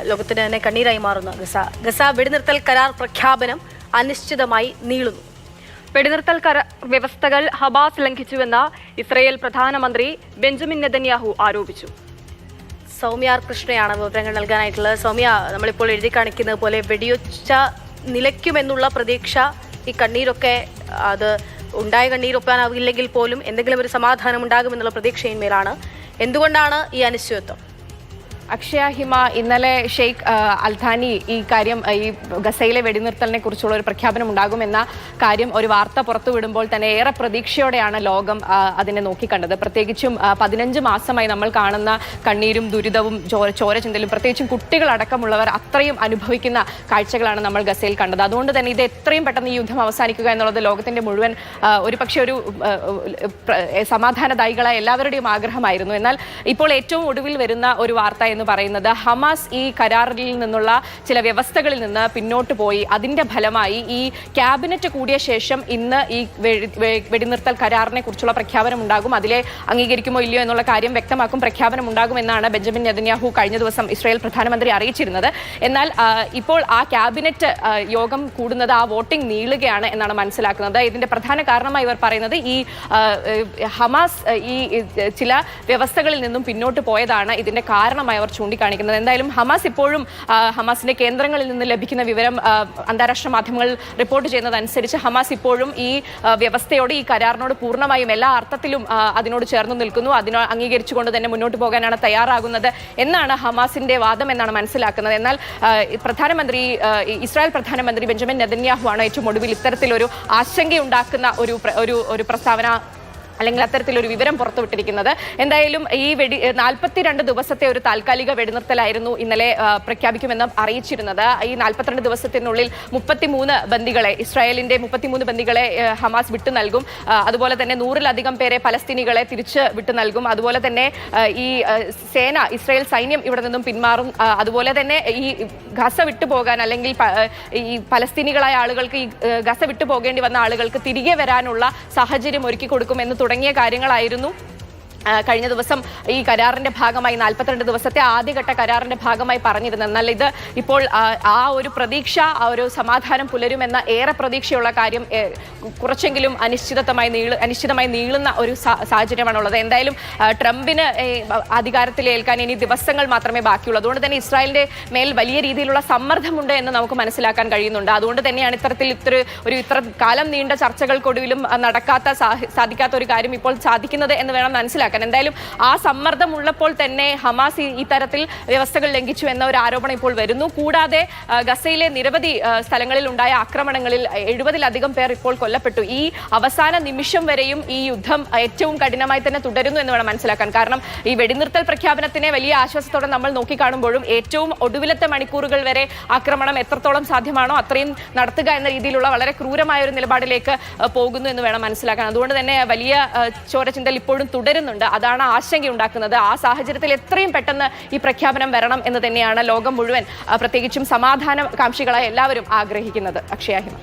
ലോകത്തിന് തന്നെ കണ്ണീരായി മാറുന്ന ഗസ വെടിനിർത്തൽ കരാർ പ്രഖ്യാപനം അനിശ്ചിതമായി നീളുന്നു. വെടിനിർത്തൽ വ്യവസ്ഥകൾ ഹമാസ് ലംഘിച്ചുവെന്ന് ഇസ്രയേൽ പ്രധാനമന്ത്രി ബെഞ്ചമിൻ നെതന്യാഹു ആരോപിച്ചു. സൗമ്യ കൃഷ്ണയാണ് വിവരങ്ങൾ നൽകാനായിട്ടുള്ളത്. സൗമ്യ, നമ്മളിപ്പോൾ എഴുതി കാണിക്കുന്നത് പോലെ വെടിയൊച്ച നിലയ്ക്കുമെന്നുള്ള പ്രതീക്ഷ, ഈ കണ്ണീരൊക്കെ അത് ഉണ്ടായ കണ്ണീരൊപ്പാനാവില്ലെങ്കിൽ പോലും എന്തെങ്കിലും ഒരു സമാധാനം ഉണ്ടാകുമെന്നുള്ള പ്രതീക്ഷയിന്മേലാണ്. എന്തുകൊണ്ടാണ് ഈ അനിശ്ചിതത്വം? അക്ഷയ ഹിമ, ഇന്നലെ ഷെയ്ഖ് അൽഥാനി ഈ കാര്യം, ഈ ഗസയിലെ വെടിനിർത്തലിനെ കുറിച്ചുള്ള ഒരു പ്രഖ്യാപനം ഉണ്ടാകുമെന്ന കാര്യം ഒരു വാർത്ത പുറത്തുവിടുമ്പോൾ തന്നെ ഏറെ പ്രതീക്ഷയോടെയാണ് ലോകം അതിനെ നോക്കിക്കണ്ടത്. പ്രത്യേകിച്ചും 15 മാസമായി നമ്മൾ കാണുന്ന കണ്ണീരും ദുരിതവും ചോര ചിന്തലും, പ്രത്യേകിച്ചും കുട്ടികളടക്കമുള്ളവർ അത്രയും അനുഭവിക്കുന്ന കാഴ്ചകളാണ് നമ്മൾ ഗസയിൽ കണ്ടത്. അതുകൊണ്ട് തന്നെ ഇത് എത്രയും പെട്ടെന്ന് ഈ യുദ്ധം അവസാനിക്കുക എന്നുള്ളത് ലോകത്തിന്റെ മുഴുവൻ ഒരു സമാധാനദായികളായ എല്ലാവരുടെയും ആഗ്രഹമായിരുന്നു. എന്നാൽ ഇപ്പോൾ ഏറ്റവും ഒടുവിൽ വരുന്ന ഒരു വാർത്ത എന്ന് പറയുന്നത് ഹമാസ് ഈ കരാറിൽ നിന്നുള്ള ചില വ്യവസ്ഥകളിൽ നിന്ന് പിന്നോട്ട് പോയി. അതിന്റെ ഫലമായി ഈ ക്യാബിനറ്റ് കൂടിയ ശേഷം ഇന്ന് ഈ വെടിനിർത്തൽ കരാറിനെ കുറിച്ചുള്ള പ്രഖ്യാപനം ഉണ്ടാകും. അതിലെ അംഗീകരിക്കുമോ ഇല്ലയോ എന്നുള്ള കാര്യം വ്യക്തമാക്കും. പ്രഖ്യാപനം ഉണ്ടാകുമെന്നാണ് ബെഞ്ചമിൻ നെതന്യാഹു കഴിഞ്ഞ ദിവസം ഇസ്രായേൽ പ്രധാനമന്ത്രി അറിയിച്ചിരുന്നത്. എന്നാൽ ഇപ്പോൾ ആ ക്യാബിനറ്റ് യോഗം കൂടുന്നത്, ആ വോട്ടിംഗ് നീളുകയാണ് എന്നാണ് മനസ്സിലാക്കുന്നത്. ഇതിന്റെ പ്രധാന കാരണമായി ഇവർ പറയുന്നത് ഈ ഹമാസ് ഈ ചില വ്യവസ്ഥകളിൽ നിന്നും പിന്നോട്ട് പോയതാണ് ഇതിന്റെ കാരണമായി അവർ ചൂണ്ടിക്കാണിക്കുന്നത്. എന്തായാലും ഹമാസ് ഇപ്പോഴും, ഹമാസിന്റെ കേന്ദ്രങ്ങളിൽ നിന്ന് ലഭിക്കുന്ന വിവരം അന്താരാഷ്ട്ര മാധ്യമങ്ങൾ റിപ്പോർട്ട് ചെയ്യുന്നതനുസരിച്ച് ഹമാസ് ഇപ്പോഴും ഈ വ്യവസ്ഥയോട്, ഈ കരാറിനോട് പൂർണ്ണമായും എല്ലാ അർത്ഥത്തിലും അതിനോട് ചേർന്ന് നിൽക്കുന്നു. അതിനെ അംഗീകരിച്ചുകൊണ്ട് തന്നെ മുന്നോട്ട് പോകാനാണ് തയ്യാറാകുന്നത് എന്നാണ് ഹമാസിന്റെ വാദം എന്നാണ് മനസ്സിലാക്കുന്നത്. എന്നാൽ ഇസ്രായേൽ പ്രധാനമന്ത്രി ബെഞ്ചമിൻ നെതന്യാഹു ആണ് ഏറ്റവും ഒടുവിൽ ഇത്തരത്തിലൊരു ആശങ്കയുണ്ടാക്കുന്ന ഒരു പ്രസ്താവന അല്ലെങ്കിൽ അത്തരത്തിലൊരു വിവരം പുറത്തുവിട്ടിരിക്കുന്നത്. എന്തായാലും ഈ 42 ദിവസത്തെ ഒരു താൽക്കാലിക വെടിനിർത്തലായിരുന്നു ഇന്നലെ പ്രഖ്യാപിക്കുമെന്ന് അറിയിച്ചിരുന്നത്. ഈ 42 ദിവസത്തിനുള്ളിൽ 33 ബന്ദികളെ, ഇസ്രായേലിന്റെ 33 ബന്ദികളെ ഹമാസ് വിട്ടു നൽകും. അതുപോലെ തന്നെ 100-ലധികം പേരെ പലസ്തീനികളെ തിരിച്ച് വിട്ടു നൽകും. അതുപോലെ തന്നെ ഈ ഇസ്രായേൽ സൈന്യം ഇവിടെ നിന്നും പിന്മാറും. അതുപോലെ തന്നെ ഈ ഗസ വിട്ടുപോകാൻ, അല്ലെങ്കിൽ ഈ പലസ്തീനികളായ ആളുകൾക്ക്, ഈ ഗസ വിട്ടു പോകേണ്ടി വന്ന ആളുകൾക്ക് തിരികെ വരാനുള്ള സാഹചര്യം ഒരുക്കി കൊടുക്കുമെന്ന് തുടങ്ങിയ കാര്യങ്ങളായിരുന്നു കഴിഞ്ഞ ദിവസം ഈ കരാറിന്റെ ഭാഗമായി, 42 ദിവസത്തെ ആദ്യഘട്ട കരാറിന്റെ ഭാഗമായി പറഞ്ഞിരുന്നത്. എന്നാൽ ഇത് ഇപ്പോൾ ആ ഒരു പ്രതീക്ഷ, ആ ഒരു സമാധാനം പുലരുമെന്ന ഏറെ പ്രതീക്ഷയുള്ള കാര്യം കുറച്ചെങ്കിലും അനിശ്ചിതമായി നീളുന്ന ഒരു സാഹചര്യമാണുള്ളത്. എന്തായാലും ട്രംപിന് അധികാരത്തിലേൽക്കാൻ ഇനി ദിവസങ്ങൾ മാത്രമേ ബാക്കിയുള്ളൂ. അതുകൊണ്ട് തന്നെ ഇസ്രായേലിന്റെ മേൽ വലിയ രീതിയിലുള്ള സമ്മർദ്ദമുണ്ട് എന്ന് നമുക്ക് മനസ്സിലാക്കാൻ കഴിയുന്നുണ്ട്. അതുകൊണ്ട് തന്നെയാണ് ഇത്ര കാലം നീണ്ട ചർച്ചകൾക്കൊടുവിലും സാധിക്കാത്ത ഒരു കാര്യം ഇപ്പോൾ സാധിക്കുന്നത് എന്ന് വേണം മനസ്സിലാക്കാൻ. എന്തായാലും ആ സമ്മർദ്ദം ഉള്ളപ്പോൾ തന്നെ ഹമാസ് ഈ തരത്തിൽ വ്യവസ്ഥകൾ ലംഘിച്ചു എന്ന ഒരു ആരോപണം ഇപ്പോൾ വരുന്നു. കൂടാതെ ഗസയിലെ നിരവധി സ്ഥലങ്ങളിൽ ഉണ്ടായ ആക്രമണങ്ങളിൽ 70-ലധികം പേർ ഇപ്പോൾ കൊല്ലപ്പെട്ടു. ഈ അവസാന നിമിഷം വരെയും ഈ യുദ്ധം ഏറ്റവും കഠിനമായി തന്നെ തുടരുന്നു എന്ന് വേണം മനസ്സിലാക്കാൻ. കാരണം ഈ വെടിനിർത്തൽ പ്രഖ്യാപനത്തിനെ വലിയ ആശ്വാസത്തോടെ നമ്മൾ നോക്കിക്കാണുമ്പോഴും ഏറ്റവും ഒടുവിലത്തെ മണിക്കൂറുകൾ വരെ ആക്രമണം എത്രത്തോളം സാധ്യമാണോ അത്രയും നടത്തുക എന്ന രീതിയിലുള്ള വളരെ ക്രൂരമായ ഒരു നിലപാടിലേക്ക് പോകുന്നു എന്ന് വേണം മനസ്സിലാക്കാൻ. അതുകൊണ്ട് തന്നെ വലിയ ചോരചിന്തൽ ഇപ്പോഴും തുടരുന്നുണ്ട്. അതാണ് ആശങ്കയുണ്ടാക്കുന്നത്. ആ സാഹചര്യത്തിൽ എത്രയും പെട്ടെന്ന് ഈ പ്രഖ്യാപനം വരണം എന്ന് തന്നെയാണ് ലോകം മുഴുവൻ, പ്രത്യേകിച്ചും സമാധാന കാംക്ഷികളായ എല്ലാവരും ആഗ്രഹിക്കുന്നത്. അക്ഷയ ഹിമ.